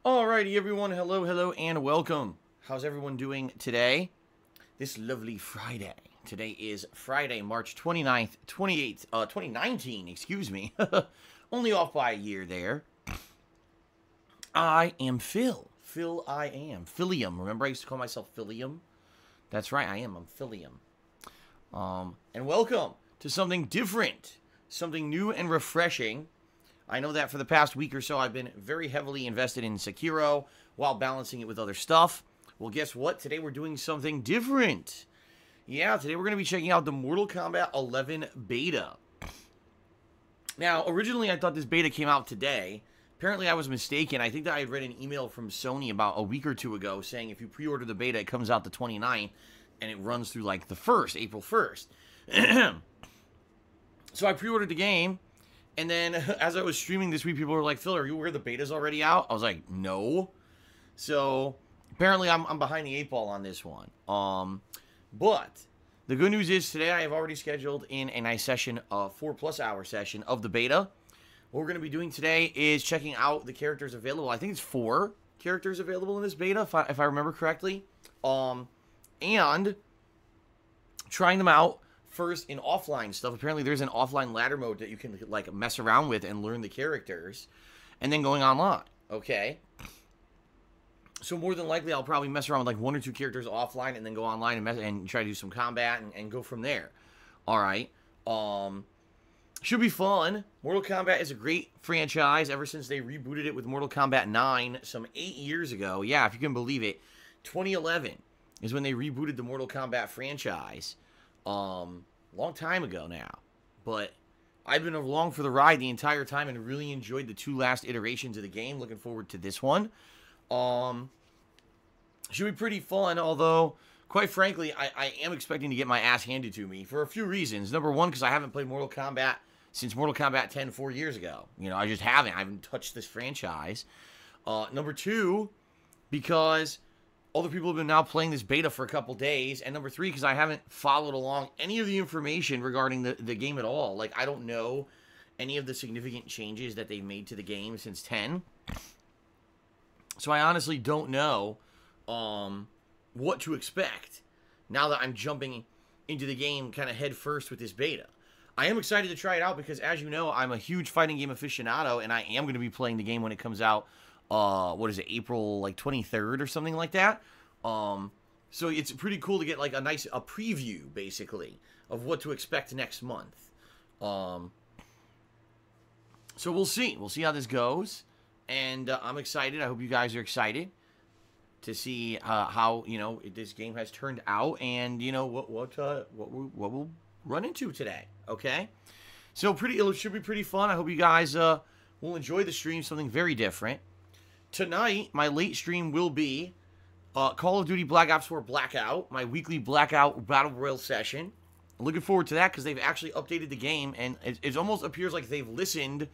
Alrighty, everyone. Hello, hello, and welcome. How's everyone doing today? This lovely Friday. Today is Friday, March 29th, 2019, excuse me. Only off by a year there. I am Phil. Phil, I am. Philium. Remember I used to call myself Philium? That's right, I am. I'm Philium. And welcome to something different. Something new and refreshing. I know that for the past week or so, I've been very heavily invested in Sekiro while balancing it with other stuff. Well, guess what? Today we're doing something different. Yeah, today we're going to be checking out the Mortal Kombat 11 beta. Now, originally I thought this beta came out today. Apparently I was mistaken. I think that I had read an email from Sony about a week or two ago saying if you pre-order the beta, it comes out the 29th and it runs through like the 1st, April 1st. So I pre-ordered the game. And then, as I was streaming this week, people were like, Phil, are you aware the beta's already out? I was like, no. So, apparently, I'm behind the 8 ball on this one. But, the good news is, today I have already scheduled in a nice session, a 4+ hour session of the beta. What we're going to be doing today is checking out the characters available. I think it's 4 characters available in this beta, if I remember correctly. And trying them out first in offline stuff. Apparently there's an offline ladder mode that you can like mess around with and learn the characters, and then going online. Okay, so more than likely I'll probably mess around with like 1 or 2 characters offline and then go online and try to do some combat and go from there. All right, should be fun. Mortal Kombat is a great franchise ever since they rebooted it with Mortal Kombat 9 some 8 years ago. Yeah, if you can believe it. 2011 is when they rebooted the Mortal Kombat franchise. Long time ago now, but I've been along for the ride the entire time and really enjoyed the 2 last iterations of the game. Looking forward to this one. Should be pretty fun, although, quite frankly, I am expecting to get my ass handed to me for a few reasons. Number one, because I haven't played Mortal Kombat since Mortal Kombat 10 4 years ago. You know, I just haven't. I haven't touched this franchise. Number two, because other people have been now playing this beta for a couple days. And number 3, because I haven't followed along any of the information regarding the game at all. Like, I don't know any of the significant changes that they've made to the game since 10. So I honestly don't know what to expect now that I'm jumping into the game kind of head first with this beta. I am excited to try it out because, as you know, I'm a huge fighting game aficionado, and I am going to be playing the game when it comes out. What is it, April like 23rd or something like that. So it's pretty cool to get like a preview basically of what to expect next month. So we'll see how this goes, and I'm excited. I hope you guys are excited to see how this game has turned out, and what we'll run into today. Okay, so it should be pretty fun. I hope you guys will enjoy the stream. Something very different. Tonight, my late stream will be Call of Duty Black Ops 4 Blackout, my weekly Blackout Battle Royale session. I'm looking forward to that because they've actually updated the game, and it almost appears like they've listened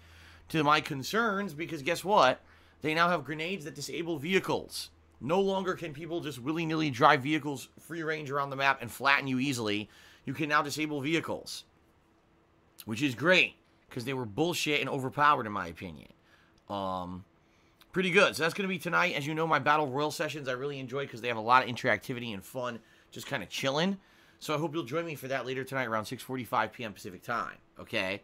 to my concerns because guess what? They now have grenades that disable vehicles. No longer can people just willy-nilly drive vehicles free range around the map and flatten you easily. You can now disable vehicles, which is great because they were bullshit and overpowered in my opinion. Pretty good. So that's going to be tonight. As you know, my Battle Royale sessions I really enjoy because they have a lot of interactivity and fun, just kind of chilling. So I hope you'll join me for that later tonight around 6:45 p.m. Pacific time. Okay?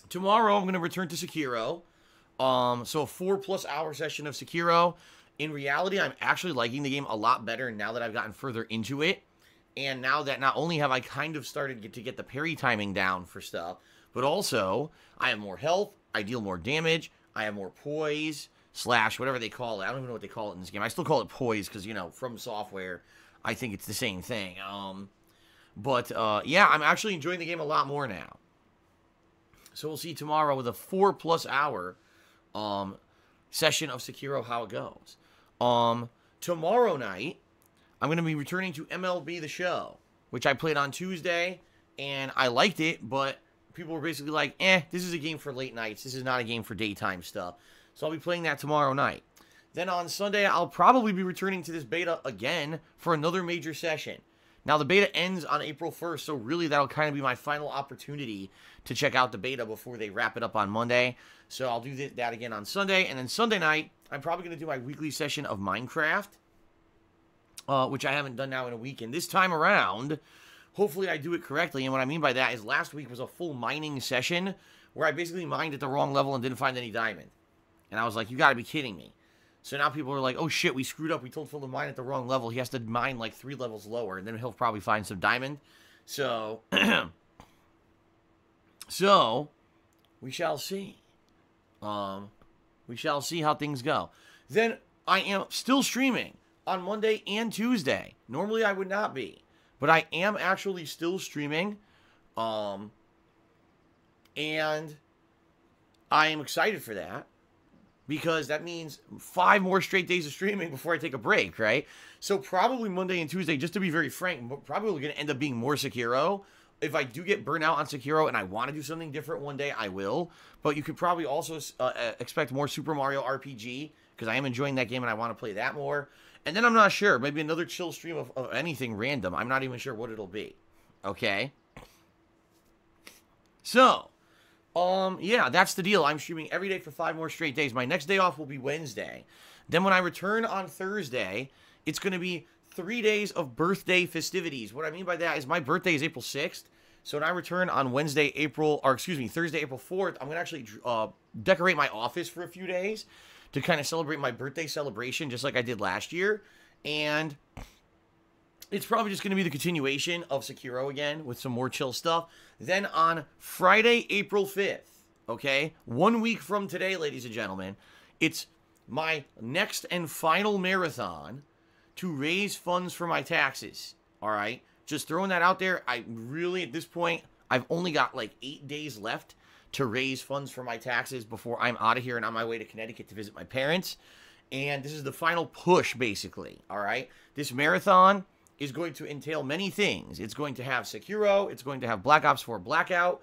Tomorrow, I'm going to return to Sekiro. So a 4+ hour session of Sekiro. In reality, I'm actually liking the game a lot better now that I've gotten further into it. And now that not only have I kind of started to get the parry timing down for stuff, but also I have more health, I deal more damage, I have more poise, / whatever they call it. I don't even know what they call it in this game. I still call it poise because, From Software, I think it's the same thing. Yeah, I'm actually enjoying the game a lot more now. So we'll see tomorrow with a 4+ hour session of Sekiro how it goes. Tomorrow night, I'm going to be returning to MLB The Show, which I played on Tuesday, and I liked it, but people were basically like, this is a game for late nights. This is not a game for daytime stuff. So I'll be playing that tomorrow night. Then on Sunday, I'll probably be returning to this beta again for another major session. Now, the beta ends on April 1st, so really that'll kind of be my final opportunity to check out the beta before they wrap it up on Monday. So I'll do that again on Sunday, and then Sunday night, I'm probably going to do my weekly session of Minecraft, which I haven't done now in a week. And this time around, hopefully I do it correctly. And what I mean by that is last week was a full mining session where I basically mined at the wrong level and didn't find any diamond. And I was like, you got to be kidding me. So now people are like, oh shit, we screwed up. We told Phil to mine at the wrong level. He has to mine like 3 levels lower, and then he'll probably find some diamond. So, so we shall see. We shall see how things go. Then I am still streaming on Monday and Tuesday. Normally I would not be, but I am actually still streaming. And I am excited for that, because that means 5 more straight days of streaming before I take a break, right? So probably Monday and Tuesday, just to be very frank, probably going to end up being more Sekiro. If I do get burnt out on Sekiro and I want to do something different one day, I will. But you could probably also expect more Super Mario RPG, because I am enjoying that game and I want to play that more. And then I'm not sure. Maybe another chill stream of anything random. I'm not even sure what it'll be. Okay? So, yeah, that's the deal. I'm streaming every day for 5 more straight days. My next day off will be Wednesday. Then when I return on Thursday, it's going to be 3 days of birthday festivities. What I mean by that is my birthday is April 6th. So when I return on Thursday, April 4th, I'm going to actually decorate my office for a few days to kind of celebrate my birthday celebration, just like I did last year. And it's probably just going to be the continuation of Sekiro again with some more chill stuff. Then on Friday, April 5th, okay, 1 week from today, ladies and gentlemen, it's my next and final marathon to raise funds for my taxes, all right? Just throwing that out there. I really, at this point, I've only got like 8 days left to raise funds for my taxes before I'm out of here and on my way to Connecticut to visit my parents. And this is the final push, basically, all right? This marathon is going to entail many things. It's going to have Sekiro. It's going to have Black Ops 4 Blackout.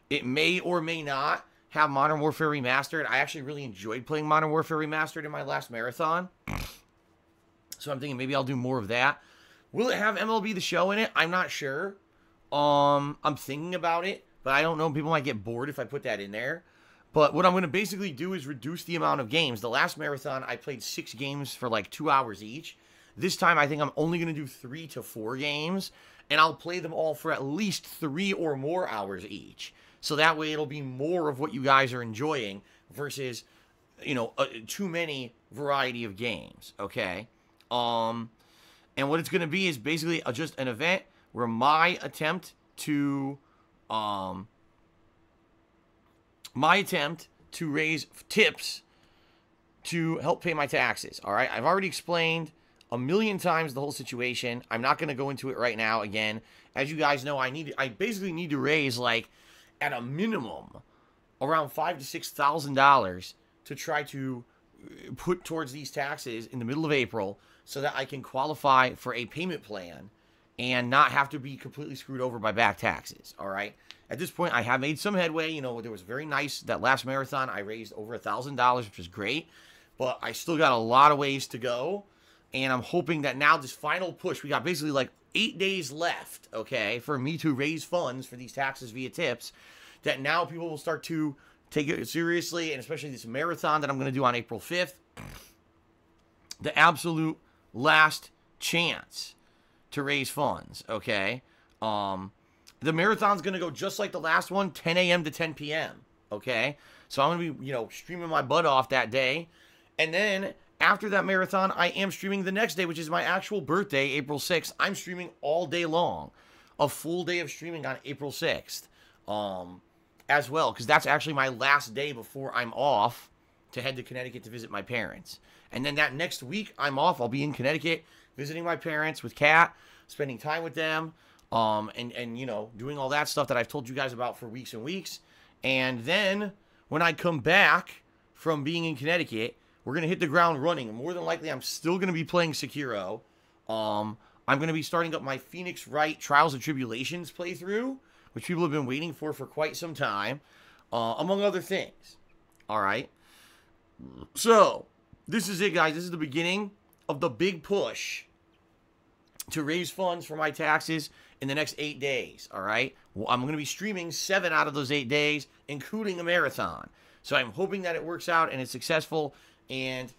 It may or may not have Modern Warfare Remastered. I actually really enjoyed playing Modern Warfare Remastered in my last marathon. So I'm thinking maybe I'll do more of that. Will it have MLB The Show in it? I'm not sure. I'm thinking about it, but I don't know. People might get bored if I put that in there. But what I'm going to basically do is reduce the amount of games. The last marathon, I played 6 games for like 2 hours each. This time, I think I'm only going to do 3 to 4 games, and I'll play them all for at least 3 or more hours each. So that way, it'll be more of what you guys are enjoying versus, you know, too many variety of games, okay? And what it's going to be is basically just an event where my attempt to raise tips to help pay my taxes, all right? I've already explained a million times the whole situation. I'm not going to go into it right now again. As you guys know, I basically need to raise, like, at a minimum, around $5,000 to $6,000 to try to put towards these taxes in the middle of April so that I can qualify for a payment plan and not have to be completely screwed over by back taxes, all right? At this point, I have made some headway. You know, there was very nice. That last marathon, I raised over $1,000, which was great. But I still got a lot of ways to go. And I'm hoping that now this final push, we got basically like 8 days left, okay, for me to raise funds for these taxes via tips, that now people will start to take it seriously, and especially this marathon that I'm going to do on April 5th, the absolute last chance to raise funds, okay? The marathon's going to go just like the last one, 10 a.m. to 10 p.m., okay? So I'm going to be, you know, streaming my butt off that day. And then after that marathon, I am streaming the next day, which is my actual birthday, April 6th. I'm streaming all day long. A full day of streaming on April 6th as well, because that's actually my last day before I'm off to head to Connecticut to visit my parents. And then that next week, I'm off. I'll be in Connecticut visiting my parents with Kat, spending time with them, and you know, doing all that stuff that I've told you guys about for weeks and weeks. And then when I come back from being in Connecticut, we're going to hit the ground running. And more than likely, I'm still going to be playing Sekiro. I'm going to be starting up my Phoenix Wright Trials and Tribulations playthrough, which people have been waiting for quite some time, among other things. All right. So, this is it, guys. This is the beginning of the big push to raise funds for my taxes in the next 8 days. All right. Well, I'm going to be streaming 7 out of those 8 days, including a marathon. So, I'm hoping that it works out and it's successful. And,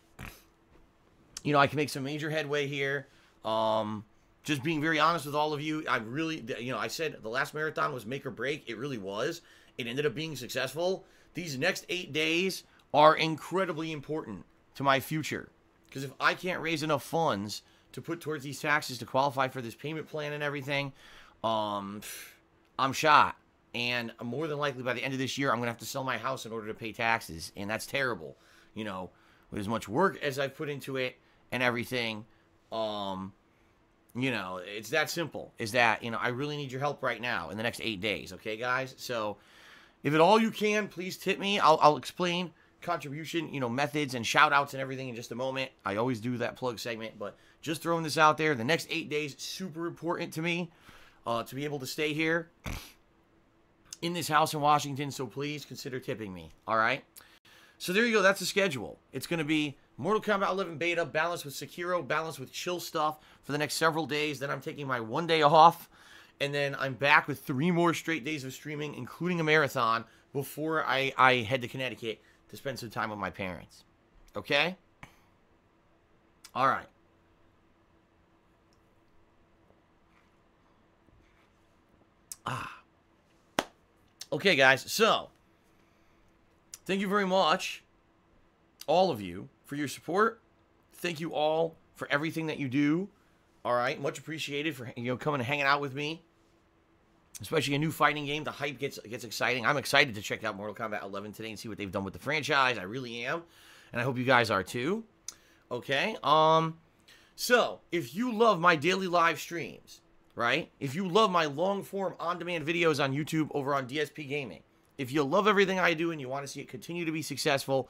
you know, I can make some major headway here. Just being very honest with all of you, I really, you know, I said the last marathon was make or break. It really was. It ended up being successful. These next 8 days are incredibly important to my future. Because if I can't raise enough funds to put towards these taxes to qualify for this payment plan and everything, I'm shot. And more than likely by the end of this year, I'm going to have to sell my house in order to pay taxes. And that's terrible. You know, with as much work as I've put into it and everything, you know, it's that simple. Is that, you know, I really need your help right now in the next 8 days. Okay, guys? So if at all you can, please tip me. I'll explain contribution, you know, methods and shout outs and everything in just a moment. I always do that plug segment, but just throwing this out there. The next 8 days, super important to me to be able to stay here in this house in Washington. So please consider tipping me. All right. So there you go. That's the schedule. It's going to be Mortal Kombat 11 beta, balanced with Sekiro, balanced with chill stuff for the next several days. Then I'm taking my 1 day off. And then I'm back with 3 more straight days of streaming, including a marathon, before I head to Connecticut to spend some time with my parents. Okay? All right. Okay, guys. So, thank you very much, all of you, for your support. Thank you all for everything that you do. All right, much appreciated for, you know, coming and hanging out with me. Especially a new fighting game. The hype gets exciting. I'm excited to check out Mortal Kombat 11 today and see what they've done with the franchise. I really am, and I hope you guys are too. Okay. So if you love my daily live streams, right? If you love my long form on demand videos on YouTube over on DSPGaming, if you love everything I do and you want to see it continue to be successful,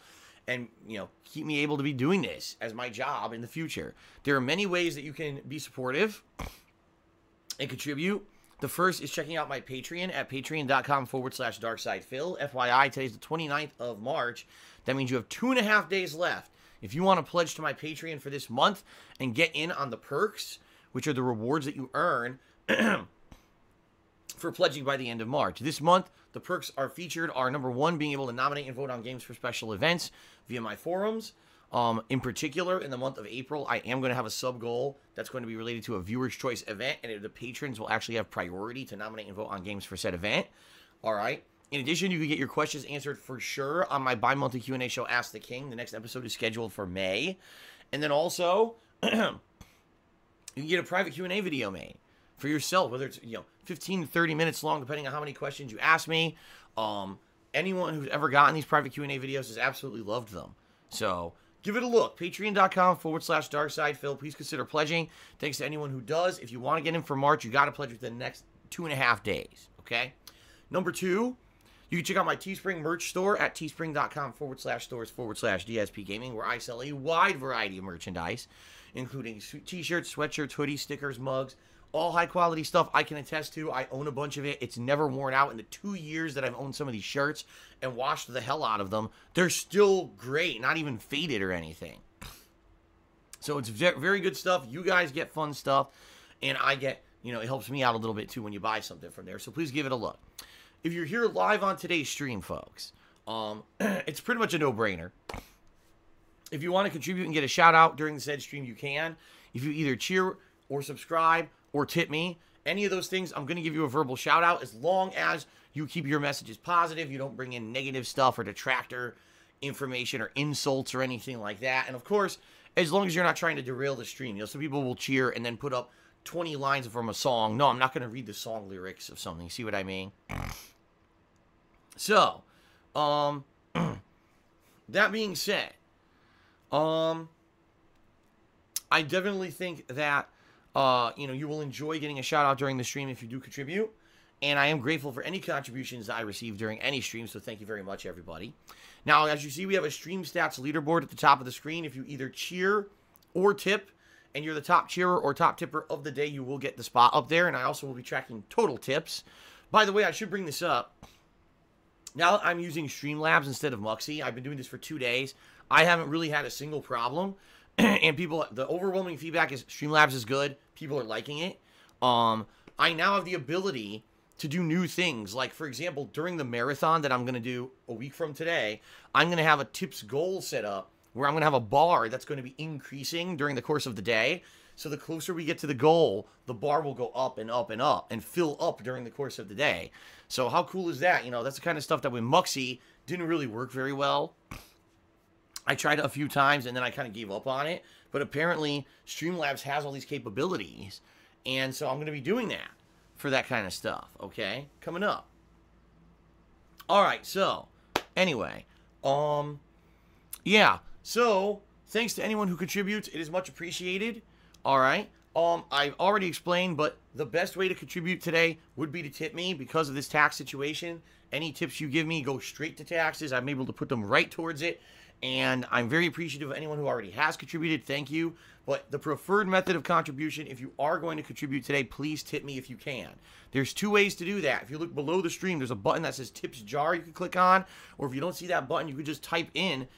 and, you know, keep me able to be doing this as my job in the future, there are many ways that you can be supportive and contribute. The first is checking out my Patreon at patreon.com/darksidephil. FYI, today's the 29th of March. That means you have 2.5 days left. If you want to pledge to my Patreon for this month and get in on the perks, which are the rewards that you earn for pledging by the end of March. This month, the perks are featured are, number 1, being able to nominate and vote on games for special events via my forums. In particular, in the month of April, I am going to have a sub goal that's going to be related to a viewer's choice event, and the patrons will actually have priority to nominate and vote on games for said event. All right. In addition, you can get your questions answered for sure on my bi-monthly Q&A show, Ask the King. The next episode is scheduled for May. And then also, you can get a private Q&A video made for yourself, whether it's, you know, 15 to 30 minutes long, depending on how many questions you ask me. Anyone who's ever gotten these private Q&A videos has absolutely loved them. So give it a look. Patreon.com/darksidephil. Please consider pledging. Thanks to anyone who does. If you want to get in for March, you got to pledge within the next 2.5 days. Okay. Number 2, you can check out my Teespring merch store at teespring.com/stores/DSPGaming, where I sell a wide variety of merchandise, including t-shirts, sweatshirts, hoodies, stickers, mugs, all high-quality stuff I can attest to. I own a bunch of it. It's never worn out. In the 2 years that I've owned some of these shirts and washed the hell out of them, they're still great, not even faded or anything. So it's very good stuff. You guys get fun stuff, and I get, you know, it helps me out a little bit, too, when you buy something from there. So please give it a look. If you're here live on today's stream, folks, it's pretty much a no-brainer. If you want to contribute and get a shout-out during the said stream, you can. If you either cheer or subscribe or tip me, any of those things, I'm going to give you a verbal shout-out as long as you keep your messages positive, you don't bring in negative stuff or detractor information or insults or anything like that. And, of course, as long as you're not trying to derail the stream. You know, some people will cheer and then put up 20 lines from a song. No, I'm not going to read the song lyrics of something. See what I mean? So, that being said, I definitely think that, you know, you will enjoy getting a shout out during the stream if you do contribute. And I am grateful for any contributions I receive during any stream. So thank you very much, everybody. Now, as you see, we have a stream stats leaderboard at the top of the screen. If you either cheer or tip, and you're the top cheerer or top tipper of the day, you will get the spot up there. And I also will be tracking total tips. By the way, I should bring this up. Now I'm using Streamlabs instead of Muxy. I've been doing this for 2 days. I haven't really had a single problem. And people, the overwhelming feedback is Streamlabs is good. People are liking it. I now have the ability to do new things. Like, for example, during the marathon that I'm going to do a week from today, I'm going to have a tips goal set up where I'm going to have a bar that's going to be increasing during the course of the day. So the closer we get to the goal, the bar will go up and up and up and fill up during the course of the day. So how cool is that? You know, that's the kind of stuff that with Muxy didn't really work very well. I tried it a few times and then I kind of gave up on it. But apparently Streamlabs has all these capabilities. And so I'm going to be doing that for that kind of stuff, okay? Coming up. All right, so anyway, yeah. So thanks to anyone who contributes. It is much appreciated. All right. I've already explained, but the best way to contribute today would be to tip me because of this tax situation. Any tips you give me go straight to taxes. I'm able to put them right towards it. And I'm very appreciative of anyone who already has contributed. Thank you. But the preferred method of contribution, if you are going to contribute today, please tip me if you can. There's two ways to do that. If you look below the stream, there's a button that says tips jar you can click on. Or if you don't see that button, you can just type in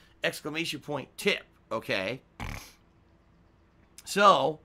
!tip. Okay. So,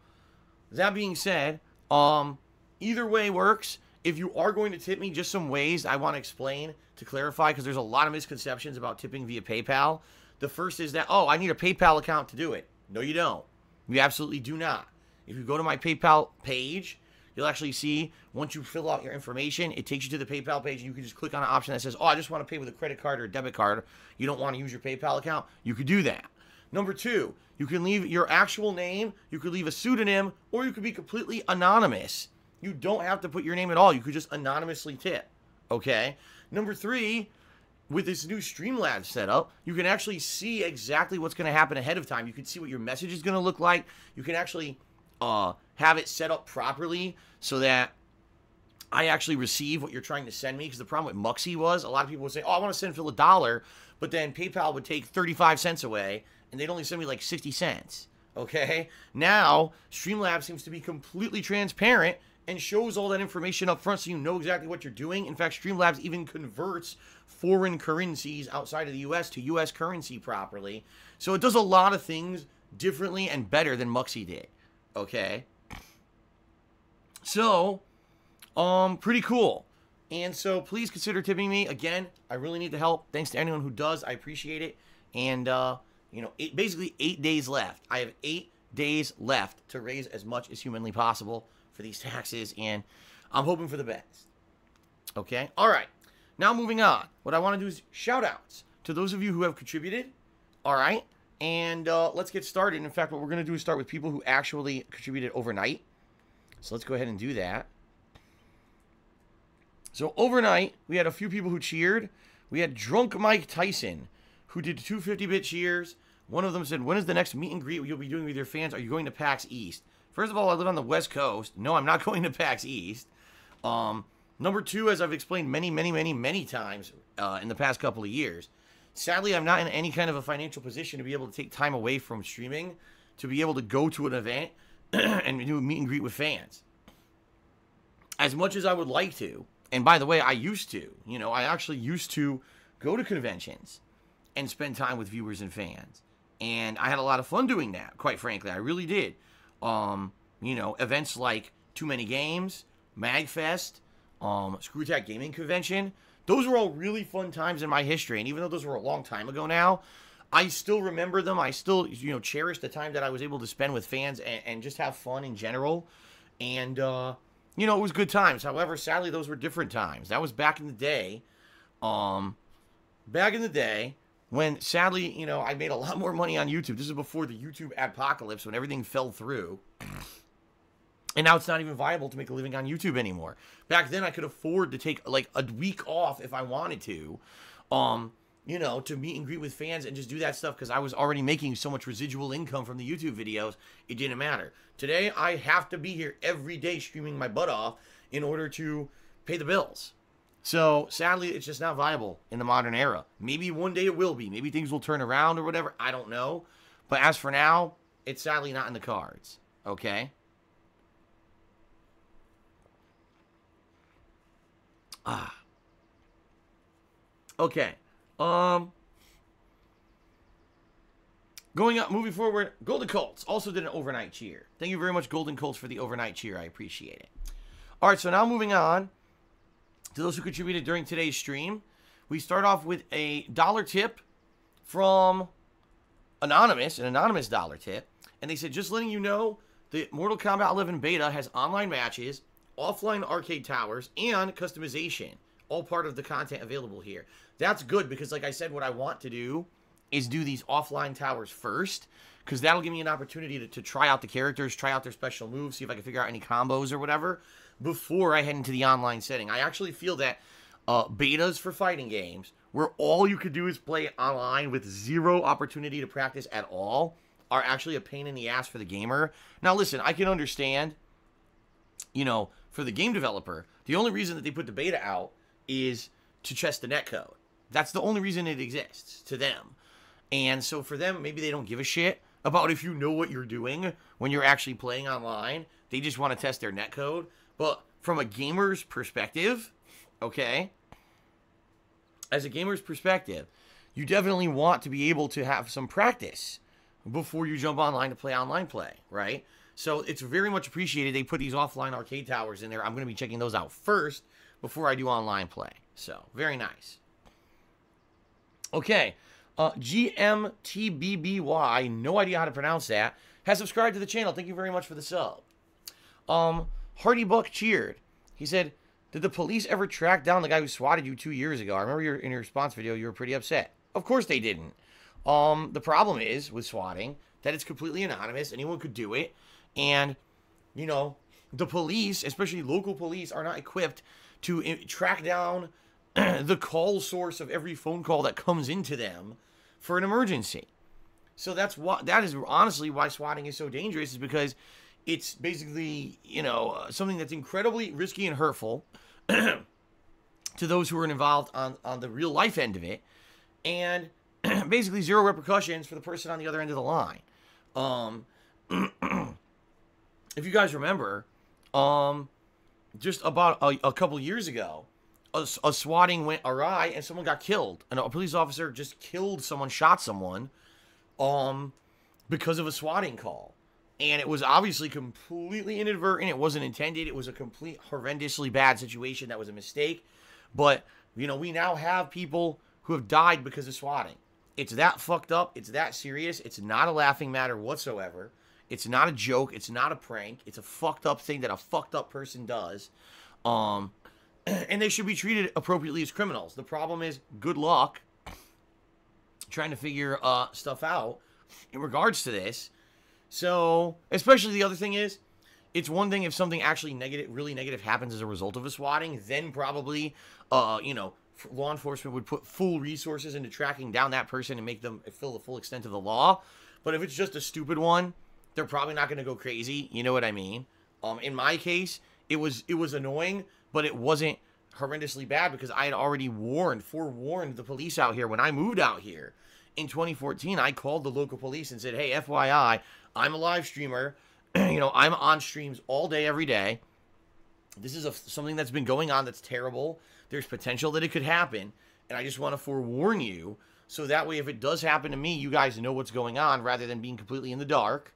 that being said, either way works. If you are going to tip me, just some ways I want to explain to clarify, because there's a lot of misconceptions about tipping via PayPal. The first is that, oh, I need a PayPal account to do it. No, you don't. You absolutely do not. If you go to my PayPal page, you'll actually see, once you fill out your information, it takes you to the PayPal page, and you can just click on an option that says, oh, I just want to pay with a credit card or a debit card. You don't want to use your PayPal account. You could do that. Number two, you can leave your actual name, you could leave a pseudonym, or you could be completely anonymous. You don't have to put your name at all. You could just anonymously tip, okay? Number three, with this new Streamlabs setup, you can actually see exactly what's going to happen ahead of time. You can see what your message is going to look like. You can actually have it set up properly so that I actually receive what you're trying to send me. Because the problem with Muxy was a lot of people would say, oh, I want to send Phil $1, but then PayPal would take 35 cents away, and they'd only send me like 60 cents, okay? Now, Streamlabs seems to be completely transparent and shows all that information up front so you know exactly what you're doing. In fact, Streamlabs even converts foreign currencies outside of the U.S. to U.S. currency properly. So it does a lot of things differently and better than Muxy did, okay? So, pretty cool. And so please consider tipping me. Again, I really need the help. Thanks to anyone who does. I appreciate it. And, you know, basically 8 days left. I have 8 days left to raise as much as humanly possible for these taxes, and I'm hoping for the best. Okay? All right. Now moving on. What I want to do is shout-outs to those of you who have contributed. All right? And let's get started. In fact, what we're going to do is start with people who actually contributed overnight. So let's go ahead and do that. So overnight, we had a few people who cheered. We had Drunk Mike Tyson, who did 2 50-bit cheers. One of them said, when is the next meet and greet you'll be doing with your fans? Are you going to PAX East? First of all, I live on the West Coast. No, I'm not going to PAX East. Number two, as I've explained many times in the past couple of years, sadly, I'm not in any kind of a financial position to be able to take time away from streaming to be able to go to an event and do a meet and greet with fans. As much as I would like to, and by the way, I used to, you know, I actually used to go to conventions and spend time with viewers and fans. And I had a lot of fun doing that, quite frankly. I really did. You know, events like Too Many Games, MagFest, Screwtack Gaming Convention, those were all really fun times in my history. And even though those were a long time ago now, I still remember them. I still, you know, cherish the time that I was able to spend with fans and just have fun in general. And, you know, it was good times. However, sadly, those were different times. That was back in the day. Back in the day when, sadly, you know, I made a lot more money on YouTube. This is before the YouTube apocalypse, when everything fell through. And now it's not even viable to make a living on YouTube anymore. Back then, I could afford to take, like, a week off if I wanted to, you know, to meet and greet with fans and just do that stuff because I was already making so much residual income from the YouTube videos, it didn't matter. Today, I have to be here every day streaming my butt off in order to pay the bills. So, sadly, it's just not viable in the modern era. Maybe one day it will be. Maybe things will turn around or whatever. I don't know. But as for now, it's sadly not in the cards. Okay? Okay. Going up, moving forward, Golden Colts also did an overnight cheer. Thank you very much, Golden Colts, for the overnight cheer. I appreciate it. All right, so now moving on to those who contributed during today's stream. We start off with a $1 tip from an anonymous dollar tip, and they said, just letting you know, the Mortal Kombat 11 beta has online matches, offline arcade towers, and customization. All part of the content available here. That's good because, like I said, what I want to do is do these offline towers first, because that'll give me an opportunity to try out the characters, try out their special moves, see if I can figure out any combos or whatever, before I head into the online setting. I actually feel that betas for fighting games, where all you could do is play online with zero opportunity to practice at all, are actually a pain in the ass for the gamer. Now listen, I can understand, you know, for the game developer, the only reason that they put the beta out is to test the netcode. That's the only reason it exists to them. And so for them, maybe they don't give a shit about if you know what you're doing when you're actually playing online. They just want to test their netcode. But from a gamer's perspective, okay, as a gamer's perspective, you definitely want to be able to have some practice before you jump online to play online play, right? So it's very much appreciated they put these offline arcade towers in there. I'm going to be checking those out first before I do online play. So, very nice. Okay, GMTBBY, no idea how to pronounce that, has subscribed to the channel. Thank you very much for the sub. Hardy Buck cheered. He said, did the police ever track down the guy who swatted you 2 years ago? I remember in your response video, you were pretty upset. Of course they didn't. The problem is, with swatting, that it's completely anonymous. Anyone could do it. And, you know, the police, especially local police, are not equipped to track down the call source of every phone call that comes into them for an emergency. So that is honestly why swatting is so dangerous, is because it's basically, you know, something that's incredibly risky and hurtful to those who are involved on the real life end of it, and basically zero repercussions for the person on the other end of the line. If you guys remember, just about a couple years ago, a swatting went awry and someone got killed. And a police officer just killed someone, shot someone, because of a swatting call. And it was obviously completely inadvertent. It wasn't intended. It was a complete horrendously bad situation. That was a mistake. But, you know, we now have people who have died because of swatting. It's that fucked up. It's that serious. It's not a laughing matter whatsoever. It's not a joke. It's not a prank. It's a fucked up thing that a fucked up person does. And they should be treated appropriately as criminals. The problem is, good luck trying to figure stuff out in regards to this. So, especially the other thing is, it's one thing if something actually really negative happens as a result of a swatting, then probably, you know, law enforcement would put full resources into tracking down that person and make them feel the full extent of the law. But if it's just a stupid one, they're probably not going to go crazy. You know what I mean? In my case, it was annoying, but it wasn't horrendously bad because I had already forewarned the police out here when I moved out here. In 2014, I called the local police and said, hey, FYI, I'm a live streamer. You know, I'm on streams all day, every day. This is something that's been going on that's terrible. There's potential that it could happen. And I just want to forewarn you. So that way, if it does happen to me, you guys know what's going on rather than being completely in the dark.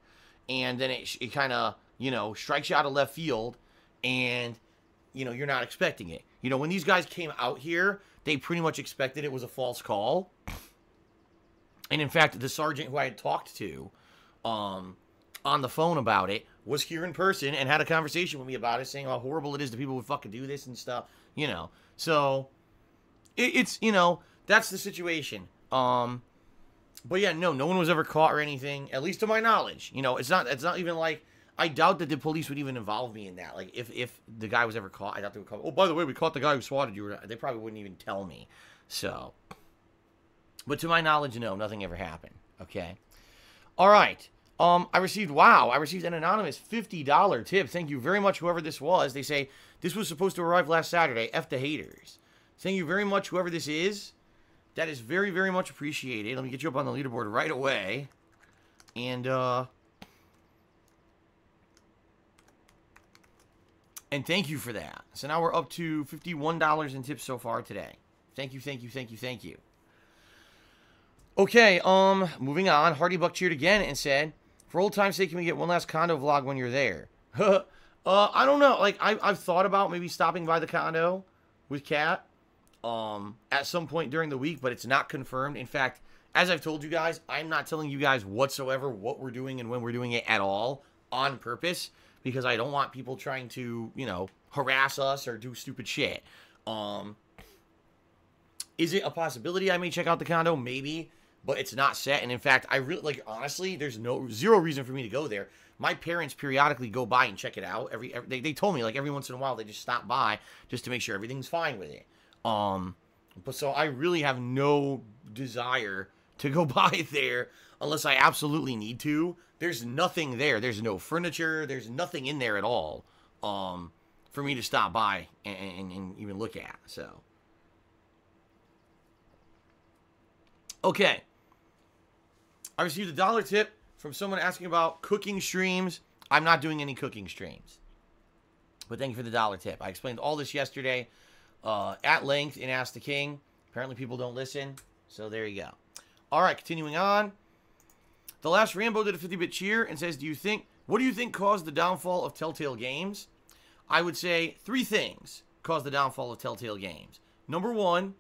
And then it kind of, you know, strikes you out of left field. And, you know, you're not expecting it. You know, when these guys came out here, they pretty much expected it was a false call. And in fact, the sergeant who I had talked to on the phone about it was here in person and had a conversation with me about it, saying how horrible it is to people who fucking do this and stuff, you know. So, it's, you know, that's the situation. But yeah, no one was ever caught or anything, at least to my knowledge. You know, it's not even like, I doubt that the police would even involve me in that. Like, if the guy was ever caught, I doubt they would call, oh, by the way, we caught the guy who swatted you. They probably wouldn't even tell me. So, but to my knowledge, no, nothing ever happened. Okay. All right. I received an anonymous $50 tip. Thank you very much, whoever this was. They say, this was supposed to arrive last Saturday. F the haters. Thank you very much, whoever this is. That is very, very much appreciated. Let me get you up on the leaderboard right away. And thank you for that. So now we're up to $51 in tips so far today. Thank you, thank you, thank you, thank you. Okay, moving on. Hardy Buck cheered again and said, for old time's sake, can we get one last condo vlog when you're there? I don't know. Like, I've thought about maybe stopping by the condo with Kat at some point during the week, but it's not confirmed. In fact, as I've told you guys, I'm not telling you guys whatsoever what we're doing and when we're doing it at all on purpose, because I don't want people trying to, you know, harass us or do stupid shit. Is it a possibility I may check out the condo? Maybe, but it's not set. And in fact, I really, like, honestly, there's zero reason for me to go there. My parents periodically go by and check it out. They told me, like, every once in a while they just stop by just to make sure everything's fine with it. But so I really have no desire to go by there unless I absolutely need to. There's nothing there. There's no furniture. There's nothing in there at all for me to stop by and even look at. So, okay. I received a $1 tip from someone asking about cooking streams. I'm not doing any cooking streams. But thank you for the $1 tip. I explained all this yesterday at length in Ask the King. Apparently people don't listen. So there you go. All right, continuing on. The Last Rambo did a 50-bit cheer and says, what do you think caused the downfall of Telltale Games? I would say 3 things caused the downfall of Telltale Games. Number 1,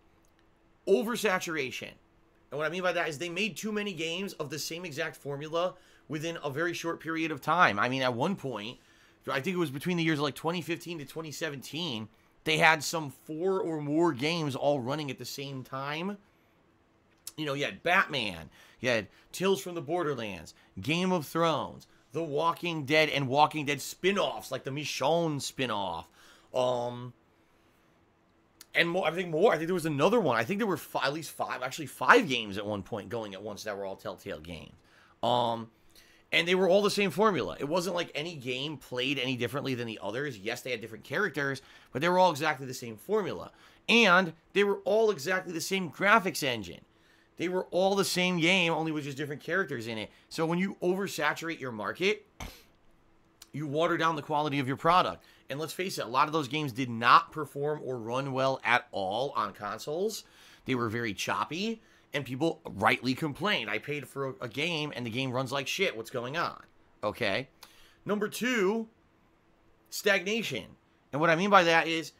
oversaturation. And what I mean by that is they made too many games of the same exact formula within a very short period of time. I mean, at one point, I think it was between the years of like 2015 to 2017, they had some 4 or more games all running at the same time. You know, you had Batman, you had Tales from the Borderlands, Game of Thrones, The Walking Dead, and Walking Dead spin-offs, like the Michonne spin-off. And more, I think there was another one. I think there were at least 5 games at one point going at once that were all Telltale games. And they were all the same formula. It wasn't like any game played any differently than the others. Yes, they had different characters, but they were all exactly the same formula. And they were all exactly the same graphics engine. They were all the same game, only with just different characters in it. So when you oversaturate your market, you water down the quality of your product. And let's face it, a lot of those games did not perform or run well at all on consoles. They were very choppy, and people rightly complained. I paid for a game, and the game runs like shit. What's going on? Okay. Number 2, stagnation. And what I mean by that is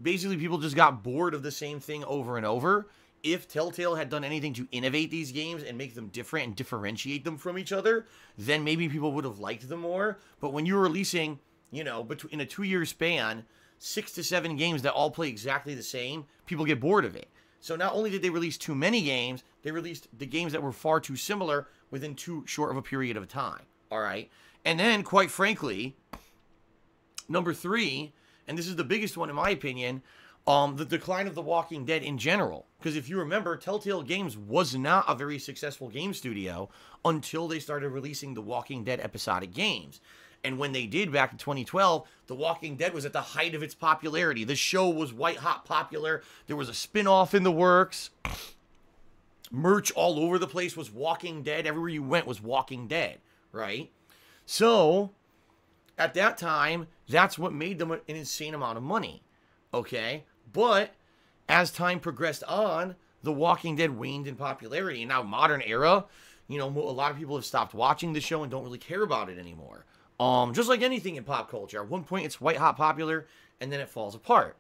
basically people just got bored of the same thing over and over. If Telltale had done anything to innovate these games and make them different and differentiate them from each other, then maybe people would have liked them more. But when you're releasing, you know, in a 2-year span, 6 to 7 games that all play exactly the same, people get bored of it. So not only did they release too many games, they released the games that were far too similar within too short of a period of time. All right. And then, quite frankly, number 3, and this is the biggest one in my opinion, the decline of The Walking Dead in general. Because if you remember, Telltale Games was not a very successful game studio until they started releasing The Walking Dead episodic games. And when they did back in 2012, The Walking Dead was at the height of its popularity. The show was white hot popular. There was a spin-off in the works. Merch all over the place was Walking Dead. Everywhere you went was Walking Dead, right? So, at that time, that's what made them an insane amount of money, okay? But as time progressed on, The Walking Dead waned in popularity. And now, modern era, you know, a lot of people have stopped watching the show and don't really care about it anymore. Just like anything in pop culture. At one point, it's white hot popular, and then it falls apart.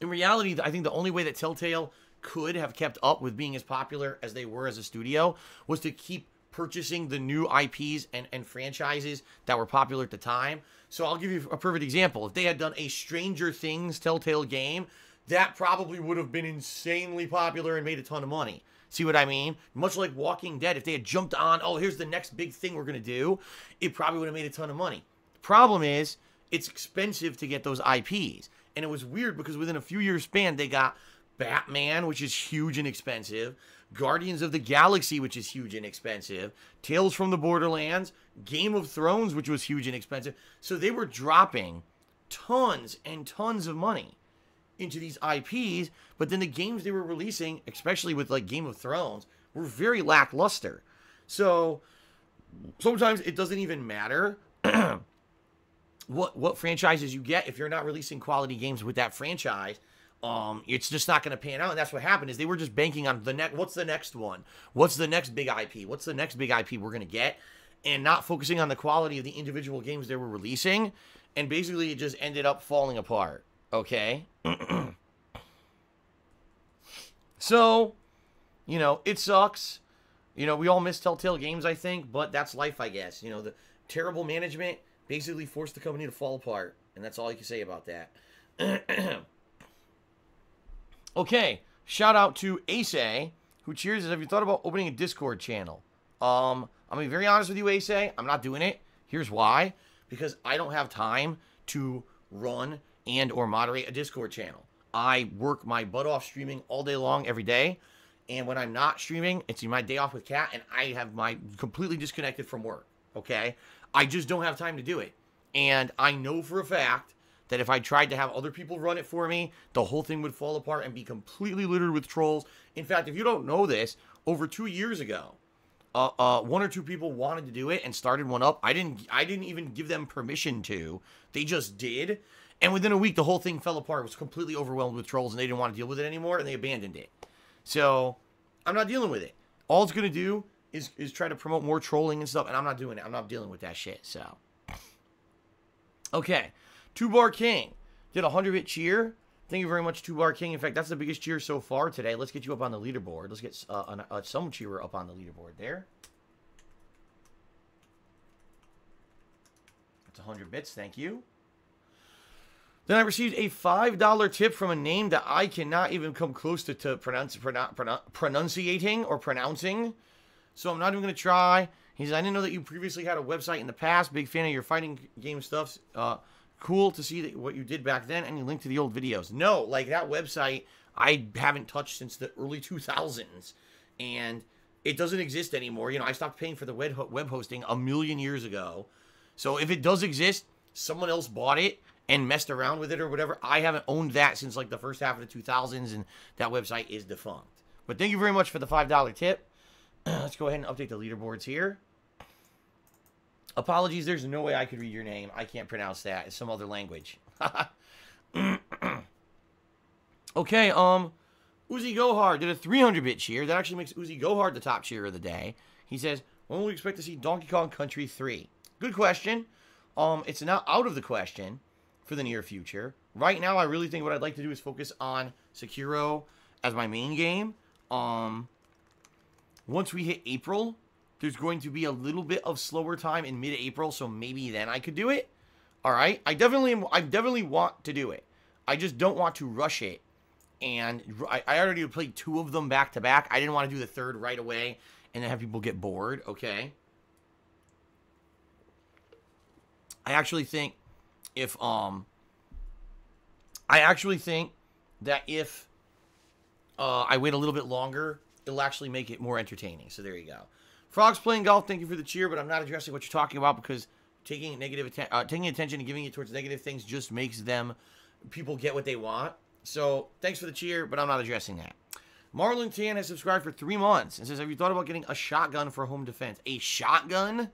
In reality, I think the only way that Telltale could have kept up with being as popular as they were as a studio was to keep purchasing the new IPs and franchises that were popular at the time. So I'll give you a perfect example. If they had done a Stranger Things Telltale game, that probably would have been insanely popular and made a ton of money. See what I mean? Much like Walking Dead, if they had jumped on, oh, here's the next big thing we're going to do, it probably would have made a ton of money. The problem is, it's expensive to get those IPs. And it was weird because within a few years span, they got Batman, which is huge and expensive, Guardians of the Galaxy, which is huge and expensive, Tales from the Borderlands, Game of Thrones, which was huge and expensive. So they were dropping tons and tons of money into these IPs, but then the games they were releasing, especially with like Game of Thrones, were very lackluster. So sometimes it doesn't even matter what franchises you get if you're not releasing quality games with that franchise. It's just not going to pan out, and that's what happened. Is they were just banking on what's the next one? What's the next big IP? What's the next big IP we're going to get? And not focusing on the quality of the individual games they were releasing, and basically it just ended up falling apart. Okay? So, You know, it sucks. You know, we all miss Telltale Games, I think, but that's life, I guess. You know, the terrible management basically forced the company to fall apart, and that's all I can say about that. Okay, shout out to Ace, who cheers as have you thought about opening a Discord channel? I'm gonna be very honest with you, Ace. I'm not doing it. Here's why. Because I don't have time to run and or moderate a Discord channel. I work my butt off streaming all day long, every day. And when I'm not streaming, it's my day off with Kat, and I have my completely disconnected from work. Okay? I just don't have time to do it. And I know for a fact that if I tried to have other people run it for me, the whole thing would fall apart and be completely littered with trolls. In fact, if you don't know this, over 2 years ago, one or two people wanted to do it and started one up. I didn't even give them permission to. They just did. And within a week, the whole thing fell apart. It was completely overwhelmed with trolls, and they didn't want to deal with it anymore, and they abandoned it. So, I'm not dealing with it. All it's going to do is try to promote more trolling and stuff, and I'm not doing it. I'm not dealing with that shit, so. Okay. 2-Bar King did a 100-bit cheer. Thank you very much, 2-Bar King. In fact, that's the biggest cheer so far today. Let's get you up on the leaderboard. Let's get some cheerer up on the leaderboard there. That's 100 bits. Thank you. Then I received a $5 tip from a name that I cannot even come close to pronunciating or pronouncing. So I'm not even going to try. He says, I didn't know that you previously had a website in the past. Big fan of your fighting game stuff. Cool to see that what you did back then. Any link to the old videos? No, like that website I haven't touched since the early 2000s. And it doesn't exist anymore. You know, I stopped paying for the web hosting a million years ago. So if it does exist, someone else bought it and messed around with it or whatever. I haven't owned that since like the first half of the 2000s, and that website is defunct. But thank you very much for the $5 tip. Let's go ahead and update the leaderboards here. Apologies, there's no way I could read your name. I can't pronounce that. It's some other language. Okay, Uzi Gohard did a 300-bit cheer. That actually makes Uzi Gohard the top cheer of the day. He says, when will we expect to see Donkey Kong Country 3? Good question. It's not out of the question for the near future. Right now, I really think what I'd like to do is focus on Sekiro as my main game. Once we hit April, there's going to be a little bit of slower time in mid-April, so maybe then I could do it. All right, I definitely want to do it. I just don't want to rush it. And I already played 2 of them back to back. I didn't want to do the third right away and then have people get bored. Okay. I actually think if I wait a little bit longer, it'll actually make it more entertaining. So there you go. Frogs playing golf. Thank you for the cheer, but I'm not addressing what you're talking about because taking attention and giving it towards negative things just makes people get what they want. So thanks for the cheer, but I'm not addressing that. Marlon Tan has subscribed for 3 months and says, have you thought about getting a shotgun for home defense? A shotgun?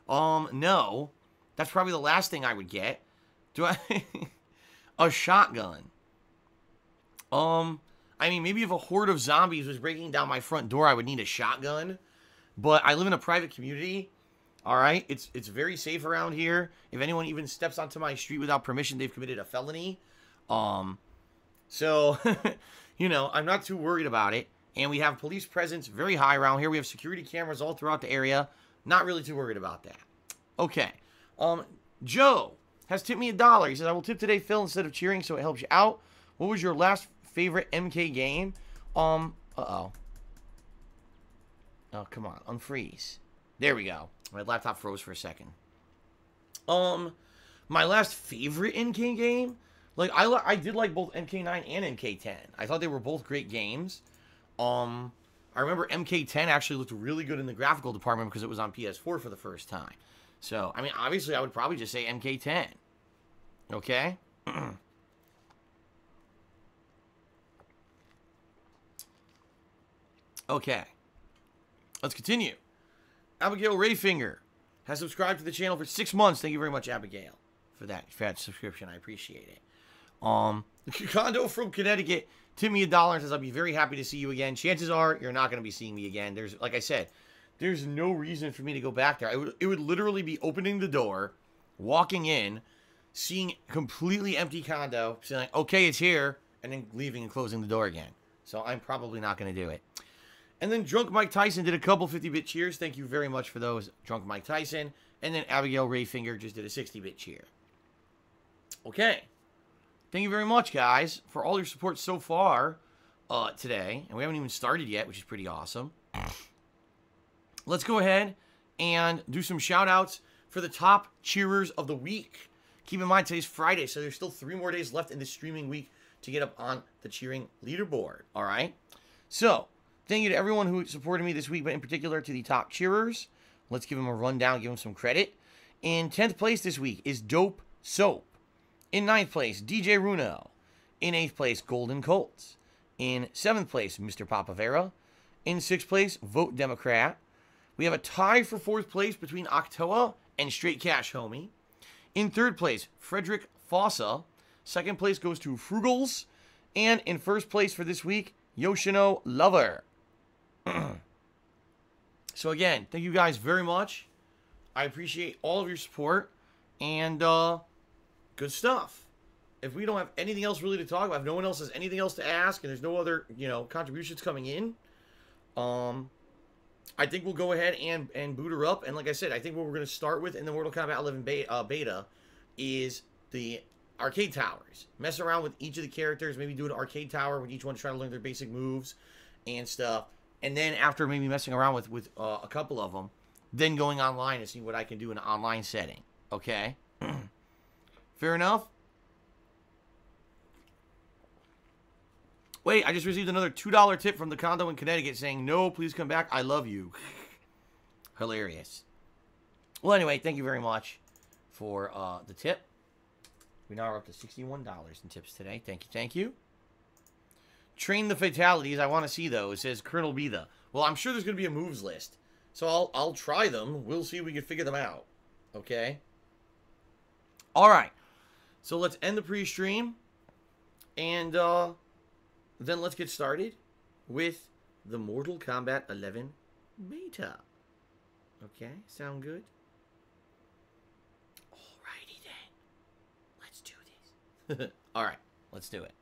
No. That's probably the last thing I would get. Do I? A shotgun. I mean, maybe if a horde of zombies was breaking down my front door, I would need a shotgun. But I live in a private community. All right? It's very safe around here. If anyone even steps onto my street without permission, they've committed a felony. So, you know, I'm not too worried about it. And we have police presence very high around here. We have security cameras all throughout the area. Not really too worried about that. Okay. Joe has tipped me $1. He says, I will tip today, Phil, instead of cheering, so it helps you out. What was your last favorite MK game? Uh-oh. Oh, come on. Unfreeze. There we go. My laptop froze for a second. My last favorite MK game? Like, I did like both MK9 and MK10. I thought they were both great games. I remember MK10 actually looked really good in the graphical department because it was on PS4 for the first time. So, I mean, obviously, I would probably just say MK10. Okay? Okay. Let's continue. Abigail Rayfinger has subscribed to the channel for 6 months. Thank you very much, Abigail, for that subscription. I appreciate it. Kondo from Connecticut tipped me $1 and says, I'll be very happy to see you again. Chances are you're not going to be seeing me again. There's, like I said, there's no reason for me to go back there. It would literally be opening the door, walking in, seeing completely empty condo, saying, okay, it's here, and then leaving and closing the door again. So I'm probably not going to do it. And then Drunk Mike Tyson did a couple 50-bit cheers. Thank you very much for those, Drunk Mike Tyson. And then Abigail Rayfinger just did a 60-bit cheer. Okay. Thank you very much, guys, for all your support so far today. And we haven't even started yet, which is pretty awesome. Let's go ahead and do some shout-outs for the top cheerers of the week. Keep in mind, today's Friday, so there's still 3 more days left in this streaming week to get up on the cheering leaderboard, all right? So, thank you to everyone who supported me this week, but in particular to the top cheerers. Let's give them a rundown, give them some credit. In 10th place this week is Dope Soap. In 9th place, DJ Runo. In 8th place, Golden Colts. In 7th place, Mr. Papavera. In 6th place, Vote Democrat. We have a tie for 4th place between Octoa and Straight Cash Homie. In 3rd place, Frederick Fossa. 2nd place goes to Frugals. And in 1st place for this week, Yoshino Lover. So again, thank you guys very much. I appreciate all of your support. And good stuff. If we don't have anything else really to talk about, if no one else has anything else to ask, and there's no other, contributions coming in, I think we'll go ahead and boot her up. And like I said, I think what we're going to start with in the Mortal Kombat 11 beta is the arcade towers. Mess around with each of the characters, maybe do an arcade tower with each one, try to learn their basic moves and stuff. And then after maybe messing around with a couple of them, then going online and see what I can do in an online setting. Okay? Fair enough? Wait, I just received another $2 tip from the condo in Connecticut saying, no, please come back. I love you. Hilarious. Well, anyway, thank you very much for the tip. We now are up to $61 in tips today. Thank you, thank you. Train the fatalities. I want to see those, says Colonel Betha. Well, I'm sure there's going to be a moves list. So I'll try them. We'll see if we can figure them out. Okay? All right. So let's end the pre-stream. And then let's get started with the Mortal Kombat 11 beta. Okay? Sound good? Alrighty then. Let's do this. All right. Let's do it.